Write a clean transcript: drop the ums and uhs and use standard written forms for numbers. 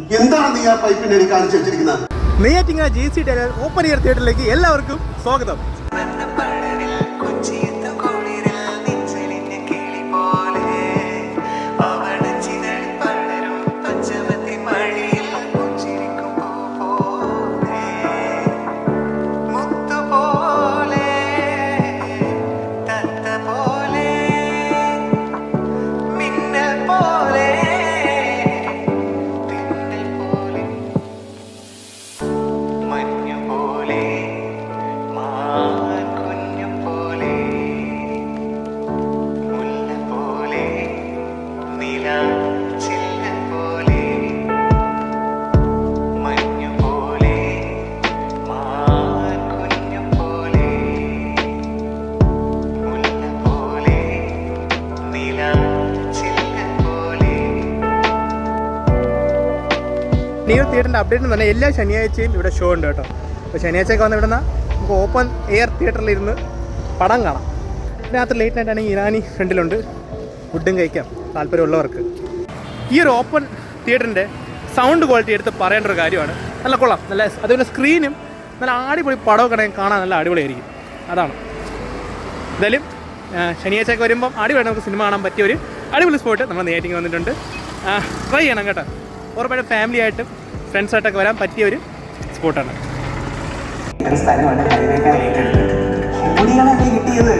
എന്താണ് നീ ആ പൈപ്പിന്റെ കാണിച്ചു വെച്ചിരിക്കുന്നത്? Neyyattinkara GC tailor open air തിയേറ്ററിലേക്ക് എല്ലാവർക്കും സ്വാഗതം. ന്യൂ തിയേറ്ററിൻ്റെ അപ്ഡേറ്റ് എന്ന് പറഞ്ഞാൽ എല്ലാ ശനിയാഴ്ചയും ഇവിടെ ഷോ ഉണ്ട് കേട്ടോ. അപ്പോൾ ശനിയാഴ്ചയൊക്കെ വന്ന് ഇവിടുന്ന് നമുക്ക് ഓപ്പൺ എയർ തിയേറ്ററിലിരുന്ന് പടം കാണാം. രാത്രി ലേറ്റ് നൈറ്റാണെങ്കിൽ ഇറാനി ഫ്രണ്ടിലുണ്ട്, ഫുഡും കഴിക്കാം താല്പര്യമുള്ളവർക്ക്. ഈ ഒരു ഓപ്പൺ തിയേറ്ററിൻ്റെ സൗണ്ട് ക്വാളിറ്റി എടുത്ത് പറയേണ്ട ഒരു കാര്യമാണ്. നല്ല കൊള്ളാം, നല്ല അതുപോലെ സ്ക്രീനും നല്ല അടിപൊളി പടമൊക്കെ കാണാൻ നല്ല അടിപൊളിയായിരിക്കും. അതാണ് എന്തായാലും ശനിയാഴ്ചയൊക്കെ വരുമ്പം അടിപൊളി നമുക്ക് സിനിമ കാണാൻ പറ്റിയ ഒരു അടിപൊളി സ്പോട്ട് നമ്മൾ നെയ്യാറ്റിങ്ങര വന്നിട്ടുണ്ട്. ട്രൈ ചെയ്യണം കേട്ടോ. ഉറപ്പായിട്ടും ഫാമിലി ആയിട്ടും ഫ്രണ്ട്സായിട്ടൊക്കെ വരാൻ പറ്റിയ ഒരു സ്പോട്ടാണ്. സ്ഥലമാണ് കിട്ടിയത്.